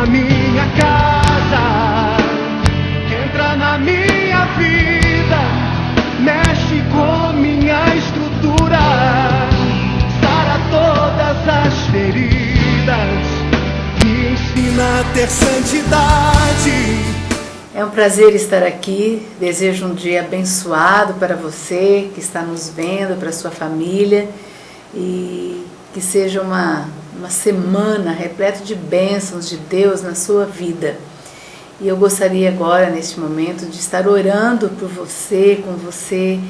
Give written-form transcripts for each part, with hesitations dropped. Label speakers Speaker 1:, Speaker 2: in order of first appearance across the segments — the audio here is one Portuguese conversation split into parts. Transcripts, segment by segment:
Speaker 1: na minha casa, entra na minha vida, mexe com minha estrutura, sara todas as feridas, me ensina a ter santidade.
Speaker 2: É um prazer estar aqui, desejo um dia abençoado para você que está nos vendo, para a sua família, e que seja uma semana repleta de bênçãos de Deus na sua vida. E eu gostaria agora, neste momento, de estar orando por você, com você,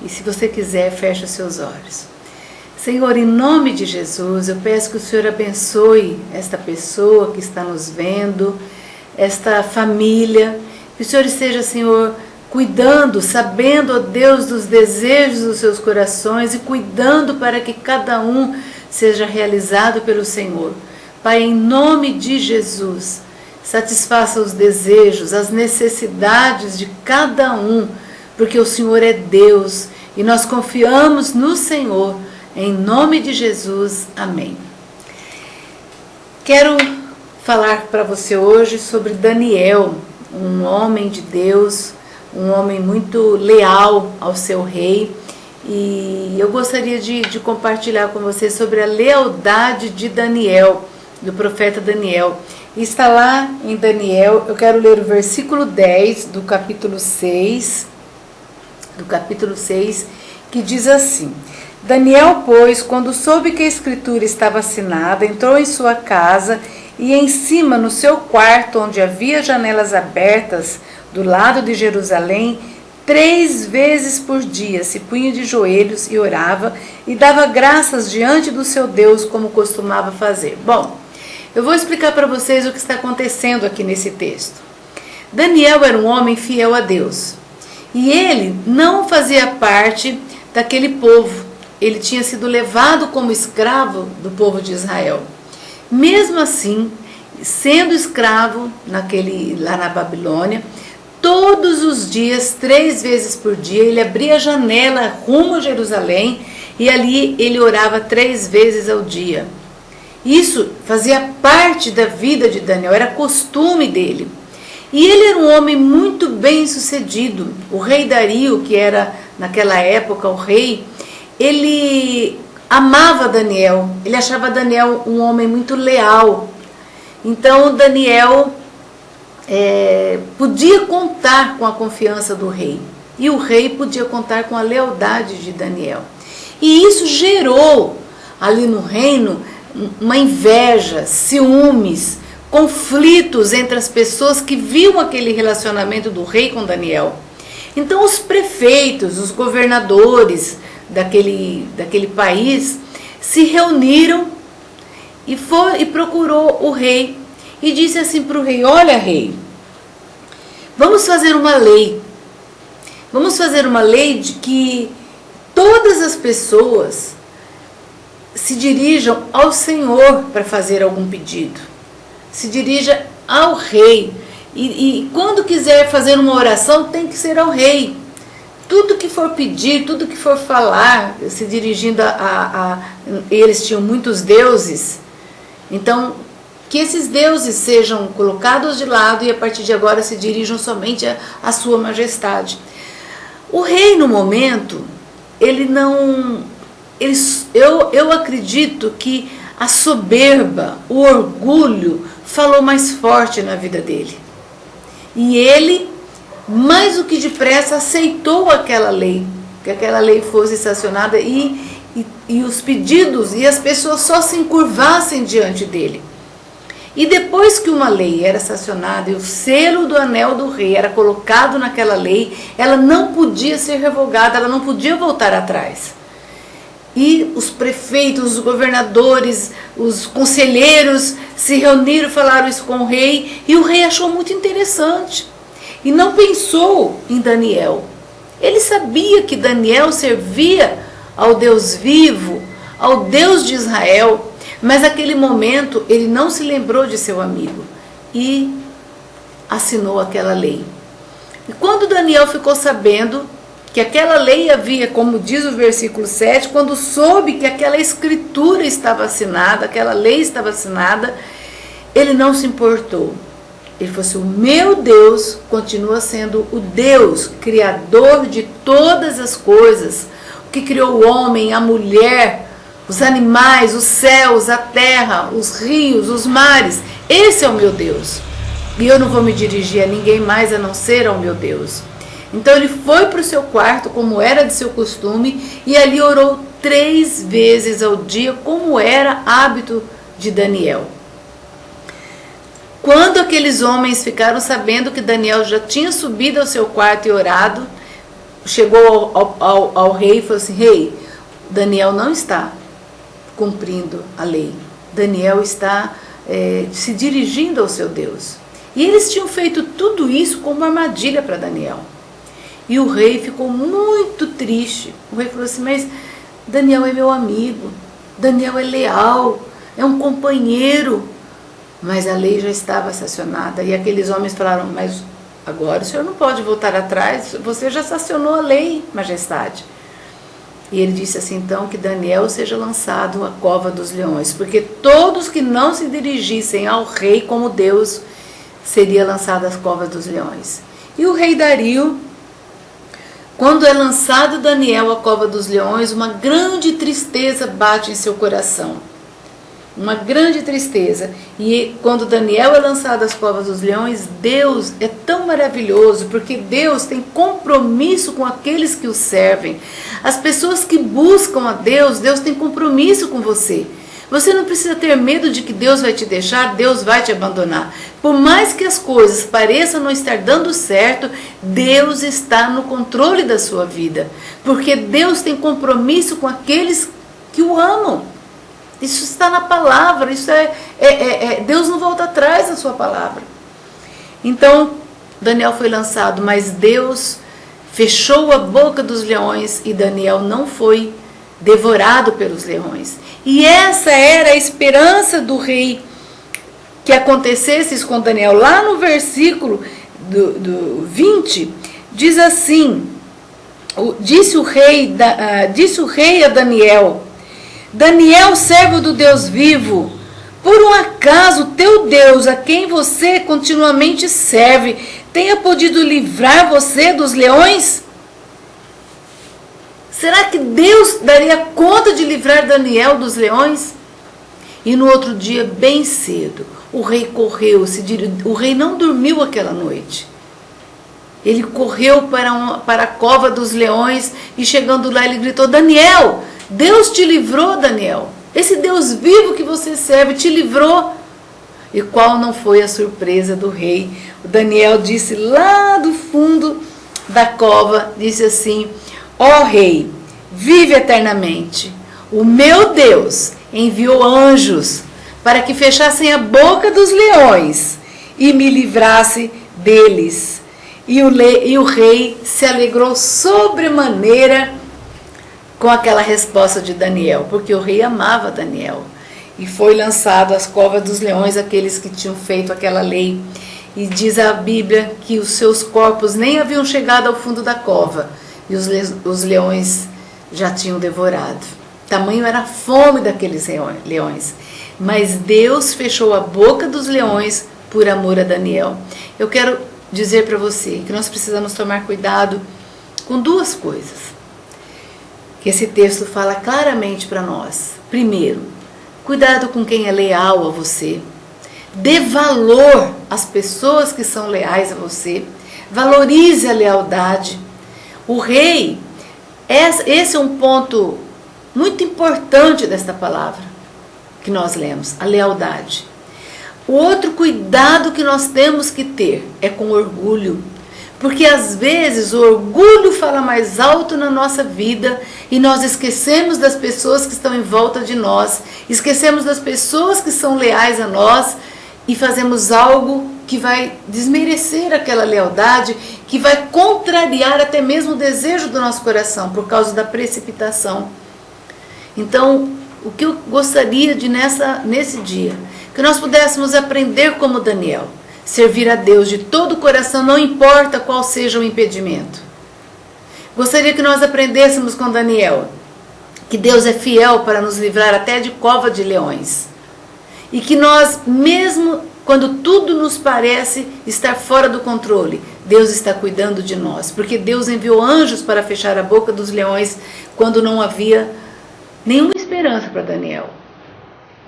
Speaker 2: e se você quiser, feche os seus olhos. Senhor, em nome de Jesus, eu peço que o Senhor abençoe esta pessoa que está nos vendo, esta família, que o Senhor esteja, Senhor, cuidando, sabendo, ó Deus, dos desejos dos seus corações e cuidando para que cada um seja realizado pelo Senhor. Pai, em nome de Jesus, satisfaça os desejos, as necessidades de cada um, porque o Senhor é Deus e nós confiamos no Senhor. Em nome de Jesus, amém. Quero falar para você hoje sobre Daniel, um homem de Deus, um homem muito leal ao seu rei, e eu gostaria de compartilhar com você sobre a lealdade de Daniel, do profeta Daniel. Está lá em Daniel, eu quero ler o versículo 10 do capítulo 6, que diz assim: Daniel, pois, quando soube que a escritura estava assinada, entrou em sua casa e em cima, no seu quarto, onde havia janelas abertas, do lado de Jerusalém, 3 vezes por dia se punha de joelhos e orava e dava graças diante do seu Deus, como costumava fazer. Bom, eu vou explicar para vocês o que está acontecendo aqui nesse texto. Daniel era um homem fiel a Deus e ele não fazia parte daquele povo. Ele tinha sido levado como escravo do povo de Israel. Mesmo assim, sendo escravo lá na Babilônia, todos os dias, 3 vezes por dia, ele abria a janela rumo a Jerusalém e ali ele orava 3 vezes ao dia. Isso fazia parte da vida de Daniel, era costume dele. E ele era um homem muito bem sucedido. O rei Dario, que era naquela época o rei, ele amava Daniel, ele achava Daniel um homem muito leal. Então Daniel podia contar com a confiança do rei, e o rei podia contar com a lealdade de Daniel. E isso gerou ali no reino uma inveja, ciúmes, conflitos entre as pessoas que viam aquele relacionamento do rei com Daniel. Então os prefeitos, os governadores daquele país se reuniram e procurou o rei e disse assim para o rei: olha, rei, vamos fazer uma lei de que todas as pessoas se dirijam ao Senhor para fazer algum pedido, se dirija ao rei, e quando quiser fazer uma oração tem que ser ao rei. Tudo que for pedir, tudo que for falar, se dirigindo eles tinham muitos deuses, então que esses deuses sejam colocados de lado e a partir de agora se dirijam somente à sua majestade. O rei, no momento, eu acredito que a soberba, o orgulho falou mais forte na vida dele. E ele, mais do que depressa, aceitou aquela lei, que aquela lei fosse sancionada e os pedidos e as pessoas só se encurvassem diante dele. E depois que uma lei era sancionada e o selo do anel do rei era colocado naquela lei, ela não podia ser revogada, ela não podia voltar atrás. E os prefeitos, os governadores, os conselheiros se reuniram, falaram isso com o rei, e o rei achou muito interessante. E não pensou em Daniel. Ele sabia que Daniel servia ao Deus vivo, ao Deus de Israel, mas naquele momento ele não se lembrou de seu amigo e assinou aquela lei. E quando Daniel ficou sabendo que aquela lei havia, como diz o versículo 7, quando soube que aquela escritura estava assinada, aquela lei estava assinada, ele não se importou. Ele falou assim: o meu Deus continua sendo o Deus criador de todas as coisas, o que criou o homem, a mulher, os animais, os céus, a terra, os rios, os mares. Esse é o meu Deus. E eu não vou me dirigir a ninguém mais a não ser ao meu Deus. Então ele foi para o seu quarto, como era de seu costume, e ali orou 3 vezes ao dia, como era hábito de Daniel. Quando aqueles homens ficaram sabendo que Daniel já tinha subido ao seu quarto e orado, chegou ao rei e falou assim: rei, Daniel não está cumprindo a lei. Daniel está se dirigindo ao seu Deus. E eles tinham feito tudo isso como uma armadilha para Daniel. E o rei ficou muito triste. O rei falou assim: mas Daniel é meu amigo, Daniel é leal, é um companheiro. Mas a lei já estava sancionada. E aqueles homens falaram: mas agora o senhor não pode voltar atrás, você já sancionou a lei, majestade. E ele disse assim: então que Daniel seja lançado à cova dos leões, porque todos que não se dirigissem ao rei como Deus, seria lançado às covas dos leões. E o rei Dario, quando é lançado Daniel à cova dos leões, uma grande tristeza bate em seu coração. Uma grande tristeza. E quando Daniel é lançado às covas dos leões, Deus é tão maravilhoso, porque Deus tem compromisso com aqueles que o servem. As pessoas que buscam a Deus, Deus tem compromisso com você. Você não precisa ter medo de que Deus vai te deixar, Deus vai te abandonar. Por mais que as coisas pareçam não estar dando certo, Deus está no controle da sua vida. Porque Deus tem compromisso com aqueles que o amam. Isso está na palavra, isso Deus não volta atrás da sua palavra. Então, Daniel foi lançado, mas Deus fechou a boca dos leões e Daniel não foi devorado pelos leões. E essa era a esperança do rei, que acontecesse isso com Daniel. Lá no versículo do 20, diz assim: disse o rei a Daniel: Daniel, servo do Deus vivo, por um acaso teu Deus, a quem você continuamente serve, tenha podido livrar você dos leões? Será que Deus daria conta de livrar Daniel dos leões? E no outro dia, bem cedo, o rei correu, o rei não dormiu aquela noite. Ele correu para a cova dos leões e chegando lá ele gritou: Daniel, Deus te livrou, Daniel. Esse Deus vivo que você serve te livrou. E qual não foi a surpresa do rei? O Daniel disse lá do fundo da cova, disse assim: ó rei, vive eternamente. O meu Deus enviou anjos para que fechassem a boca dos leões e me livrasse deles. E o rei se alegrou sobremaneira com aquela resposta de Daniel, porque o rei amava Daniel. E foi lançado às covas dos leões aqueles que tinham feito aquela lei. E diz a Bíblia que os seus corpos nem haviam chegado ao fundo da cova, e os leões já tinham devorado. Tamanho era a fome daqueles leões. Mas Deus fechou a boca dos leões por amor a Daniel. Eu quero dizer para você que nós precisamos tomar cuidado com 2 coisas que esse texto fala claramente para nós. Primeiro, cuidado com quem é leal a você. Dê valor às pessoas que são leais a você. Valorize a lealdade. O rei, esse é um ponto muito importante desta palavra que nós lemos, a lealdade. O outro cuidado que nós temos que ter é com orgulho. Porque às vezes o orgulho fala mais alto na nossa vida e nós esquecemos das pessoas que estão em volta de nós, esquecemos das pessoas que são leais a nós e fazemos algo que vai desmerecer aquela lealdade, que vai contrariar até mesmo o desejo do nosso coração por causa da precipitação. Então, o que eu gostaria de nesse dia, que nós pudéssemos aprender como Daniel. Servir a Deus de todo o coração, não importa qual seja o impedimento. Gostaria que nós aprendêssemos com Daniel que Deus é fiel para nos livrar até de cova de leões. E que nós, mesmo quando tudo nos parece estar fora do controle, Deus está cuidando de nós, porque Deus enviou anjos para fechar a boca dos leões quando não havia nenhuma esperança para Daniel.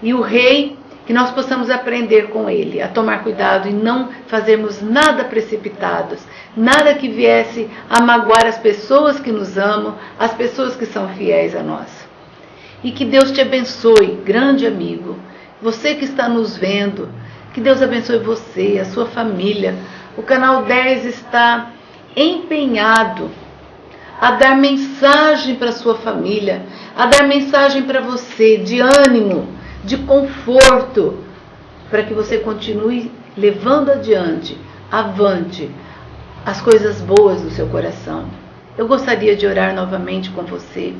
Speaker 2: E o rei, que nós possamos aprender com ele a tomar cuidado e não fazermos nada precipitados, nada que viesse a magoar as pessoas que nos amam, as pessoas que são fiéis a nós. E que Deus te abençoe, grande amigo, você que está nos vendo, que Deus abençoe você, a sua família. O canal 10 está empenhado a dar mensagem para a sua família, a dar mensagem para você de ânimo, de conforto, para que você continue levando adiante, avante, as coisas boas do seu coração. Eu gostaria de orar novamente com você.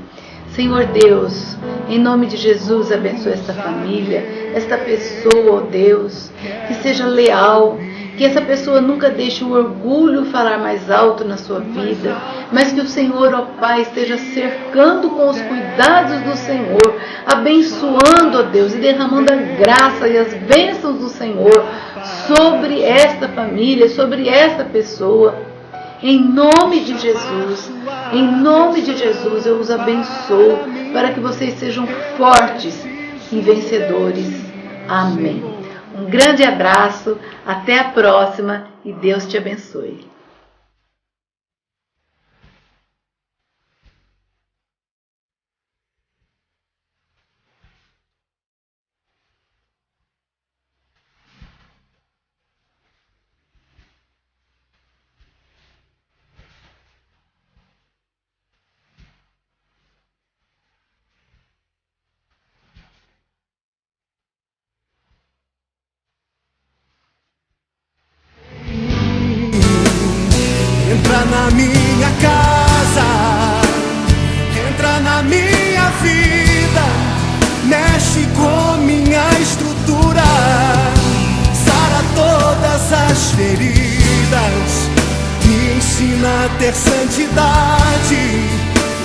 Speaker 2: Senhor Deus, em nome de Jesus, abençoe esta família, esta pessoa, ó Deus, que seja leal, que essa pessoa nunca deixe o orgulho falar mais alto na sua vida, mas que o Senhor, ó Pai, esteja cercando com os cuidados do Senhor, abençoando, ó Deus, e derramando a graça e as bênçãos do Senhor sobre esta família, sobre esta pessoa. Em nome de Jesus, eu os abençoo para que vocês sejam fortes e vencedores. Amém. Um grande abraço, até a próxima e Deus te abençoe.
Speaker 1: Entra na minha casa, entra na minha vida, mexe com minha estrutura, sara todas as feridas, me ensina a ter santidade.